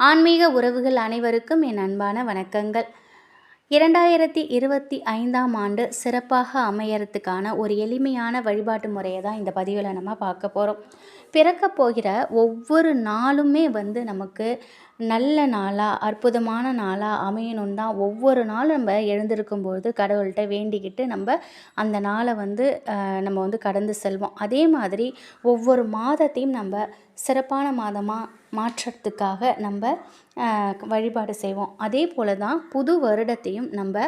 ஆன்மீக உறவுகள் அனைவருக்கும் என் அன்பான வணக்கங்கள். 2025ஆம் ஆண்டு சிறப்பாக அமையறதுக்கான ஒரு எளிமையான வழிபாட்டு முறையை தான் இந்த பதிவில் நம்ம பார்க்க போகிறோம். பிறக்க போகிற ஒவ்வொரு நாளுமே நமக்கு நல்ல நாளாக, அற்புதமான நாளாக அமையணுன்னு தான் ஒவ்வொரு நாளும் நம்ம எழுந்திருக்கும்பொழுது கடவுள்கிட்ட வேண்டிக்கிட்டு நம்ம அந்த நாளை நம்ம கடந்து செல்வோம். அதே மாதிரி ஒவ்வொரு மாதத்தையும் நம்ம சிறப்பான மாதமாக மாற்றத்துக்காக நம்ம வழிபாடு செய்வோம். அதே போல் தான் புது வருடத்தையும் நம்ம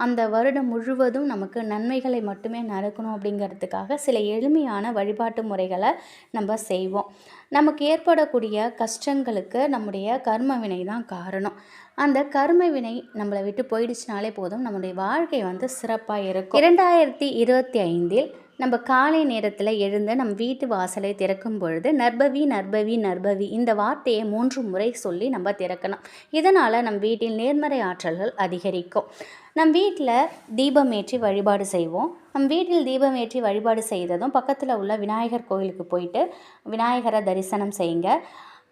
அந்த வருடம் முழுவதும் நமக்கு நன்மைகளை மட்டுமே நடக்கணும் அப்படிங்கிறதுக்காக சில எளிமையான வழிபாட்டு முறைகளை நம்ம செய்வோம். நமக்கு ஏற்படக்கூடிய கஷ்டங்களுக்கு நம்முடைய கர்ம வினை தான் காரணம். அந்த கர்ம வினை நம்மளை விட்டு போயிடுச்சுனாலே போதும், நம்முடைய வாழ்க்கை சிறப்பாக இருக்கும். 2025இல் நம்ம காலை நேரத்தில் எழுந்து நம் வீட்டு வாசலை திறக்கும் பொழுது நர்பவி நர்பவி நர்பவி இந்த வார்த்தையை 3 முறை சொல்லி நம்ம திறக்கணும். இதனால் நம் வீட்டில் நேர்மறை ஆற்றல்கள் அதிகரிக்கும். நம் வீட்டில் தீபமேற்றி வழிபாடு செய்வோம். நம் வீட்டில் தீபமேற்றி வழிபாடு செய்ததும் பக்கத்தில் உள்ள விநாயகர் கோயிலுக்கு போயிட்டு விநாயகரை தரிசனம் செய்யுங்க.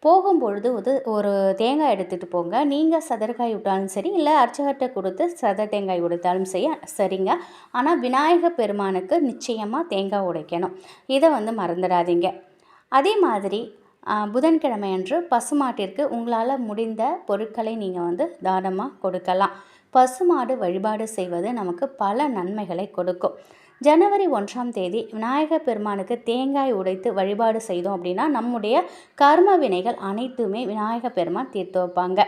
போகும்பொழுது ஒரு தேங்காய் எடுத்துகிட்டு போங்க. நீங்கள் சதற்காய் விட்டாலும் சரி, இல்லை அர்ச்சகர்கிட்ட கொடுத்து சதர் தேங்காய் உடைத்தாலும் சரிங்க. ஆனால் விநாயகர் பெருமானுக்கு நிச்சயமாக தேங்காய் உடைக்கணும். இதை மறந்துடாதீங்க. அதே மாதிரி புதன்கிழமை அன்று பசுமாட்டிற்கு உங்களால் முடிந்த பொருட்களை நீங்கள் தானமாக கொடுக்கலாம். பசுமாடு வழிபாடு செய்வது நமக்கு பல நன்மைகளை கொடுக்கும். ஜனவரி 1ஆம் தேதி விநாயகர் பெருமானுக்கு தேங்காய் உடைத்து வழிபாடு செய்தோம் அப்படின்னா நம்முடைய கர்ம வினைகள் அனைத்துமே விநாயகர் பெருமான் தீர்த்து வைப்பாங்க.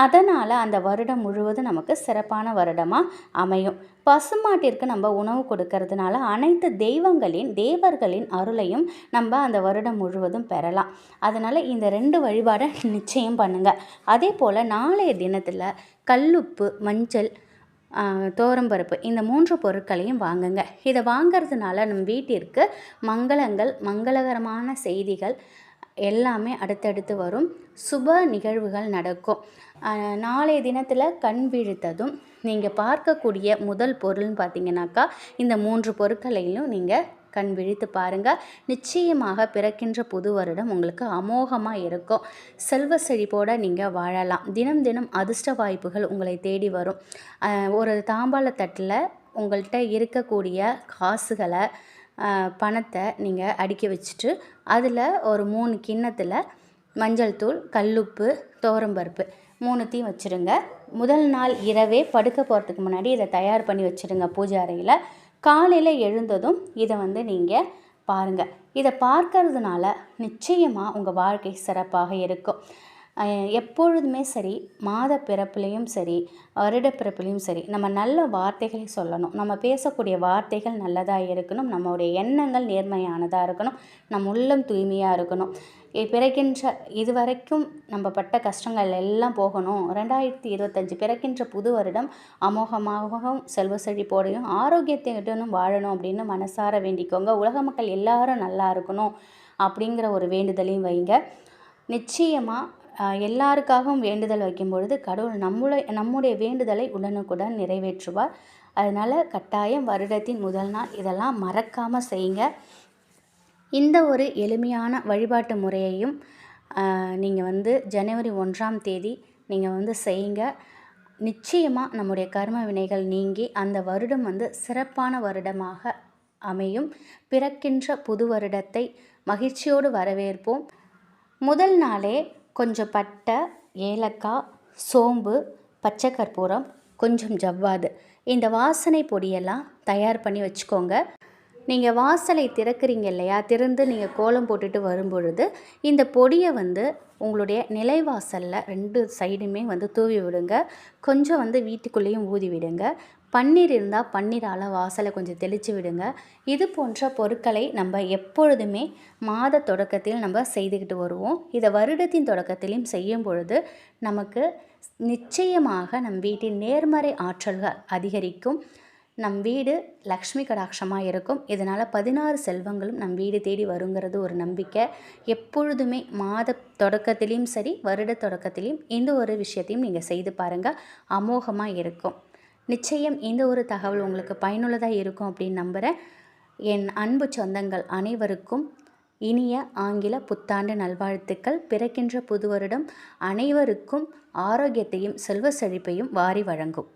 அதனால் அந்த வருடம் முழுவதும் நமக்கு சிறப்பான வருடமாக அமையும். பசுமாட்டிற்கு நம்ம உணவு கொடுக்கறதுனால அனைத்து தேவர்களின் அருளையும் நம்ம அந்த வருடம் முழுவதும் பெறலாம். அதனால் இந்த 2 வழிபாடை நிச்சயம் பண்ணுங்கள். அதே போல் நாளைய தினத்தில் கல்லுப்பு, மஞ்சள், தோரம்பருப்பு இந்த 3 பொருட்களையும் வாங்குங்க. இதை வாங்கிறதுனால நம் வீட்டிற்கு மங்களகரமான செய்திகள் எல்லாமே அடுத்தடுத்து வரும். சுப நிகழ்வுகள் நடக்கும். நாளைய தினத்தில் கண் விழித்ததும் நீங்கள் பார்க்கக்கூடிய முதல் பொருள்னு பார்த்தீங்கன்னாக்கா இந்த 3 பொருட்களையும் நீங்கள் கண் விழித்து பாருங்கள். நிச்சயமாக பிறக்கின்ற புது வருடம் உங்களுக்கு அமோகமாக இருக்கும். செல்வ செழிப்போடு நீங்கள் வாழலாம். தினம் தினம் அதிர்ஷ்ட வாய்ப்புகள் உங்களை தேடி வரும். ஒரு தாம்பாளத்தட்டில் உங்கள்கிட்ட இருக்கக்கூடிய காசுகளை, பணத்தை நீங்கள் அடுக்கி வச்சுட்டு அதில் ஒரு 3 கிண்ணத்தில் மஞ்சள் தூள், கல்லுப்பு, தோரம்பருப்பு 3த்தையும் வச்சுருங்க. முதல் நாள் இரவே படுக்க போகிறதுக்கு முன்னாடி இதை தயார் பண்ணி வச்சுருங்க பூஜை அறையில். காலையில் எழுந்ததும் இதை நீங்கள் பாருங்கள். இதை பார்க்கறதுனால நிச்சயமாக உங்கள் வாழ்க்கை சிறப்பாக இருக்கும். எப்பொழுதுமே சரி, மாத பிறப்புலேயும் சரி, வருட பிறப்புலேயும் சரி, நம்ம நல்ல வார்த்தைகளை சொல்லணும். நம்ம பேசக்கூடிய வார்த்தைகள் நல்லதாக இருக்கணும். நம்மளுடைய எண்ணங்கள் நேர்மையானதாக இருக்கணும். நம் உள்ளம் தூய்மையாக இருக்கணும். பிறக்கின்ற இதுவரைக்கும் நம்ம பட்ட கஷ்டங்கள் எல்லாம் போகணும். 2025 பிறக்கின்ற புது வருடம் அமோகமாகவும் செல்வ செழிப்போடையும் ஆரோக்கியத்துடனும் வாழணும் அப்படின்னு மனசார வேண்டிக்கோங்க. உலக மக்கள் எல்லாரும் நல்லா இருக்கணும் அப்படிங்கிற ஒரு வேண்டுதலையும் வைங்க. நிச்சயமாக எல்லாருக்காகவும் வேண்டுதல் வைக்கும் பொழுது கடவுள் நம்முடைய வேண்டுதலை உடனுக்குடன் நிறைவேற்றுவார். அதனால் கட்டாயம் வருடத்தின் முதல் நாள் இதெல்லாம் மறக்காமல் செய்யுங்க. இந்த ஒரு எளிமையான வழிபாட்டு முறையையும் நீங்கள் ஜனவரி 1ஆம் தேதி நீங்கள் செய்யுங்க. நிச்சயமாக நம்முடைய கர்ம வினைகள் நீங்கி அந்த வருடம் சிறப்பான வருடமாக அமையும். பிறக்கின்ற புது வருடத்தை மகிழ்ச்சியோடு வரவேற்போம். முதல் நாளே கொஞ்சம் பட்டை, ஏலக்காய், சோம்பு, பச்சை கற்பூரம், கொஞ்சம் ஜவ்வாது இந்த வாசனை பொடியெல்லாம் தயார் பண்ணி வச்சுக்கோங்க. நீங்கள் வாசலை திறக்கிறீங்க இல்லையா, திறந்து நீங்கள் கோலம் போட்டுட்டு வரும்பொழுது இந்த பொடியை உங்களுடைய நிலைவாசலில் 2 சைடுமே தூவி விடுங்க. கொஞ்சம் வீட்டுக்குள்ளேயும் ஊதி விடுங்க. பன்னீர் இருந்தால் பன்னீரால் வாசலை கொஞ்சம் தெளித்து விடுங்க. இது போன்ற பொருட்களை நம்ம எப்பொழுதுமே மாத தொடக்கத்தில் நம்ம செய்துக்கிட்டு வருவோம். இதை வருடத்தின் தொடக்கத்திலையும் செய்யும் பொழுது நமக்கு நிச்சயமாக நம் வீட்டின் நேர்மறை ஆற்றல்கள் அதிகரிக்கும். நம் வீடு லக்ஷ்மி கடாட்சமாக இருக்கும். இதனால் 16 செல்வங்களும் நம் வீடு தேடி வருங்கிறது ஒரு நம்பிக்கை. எப்பொழுதுமே மாத தொடக்கத்திலையும் சரி, வருட தொடக்கத்திலையும் இந்த ஒரு விஷயத்தையும் நீங்கள் செய்து பாருங்கள். அமோகமாக இருக்கும். நிச்சயம் இந்த ஒரு தகவல் உங்களுக்கு பயனுள்ளதாக இருக்கும் அப்படின்னு நம்புகிறேன். என் அன்பு சொந்தங்கள் அனைவருக்கும் இனிய ஆங்கில புத்தாண்டு நல்வாழ்த்துக்கள். பிறக்கின்ற புது வருடம் அனைவருக்கும் ஆரோக்கியத்தையும் செல்வ செழிப்பையும் வாரி வழங்கும்.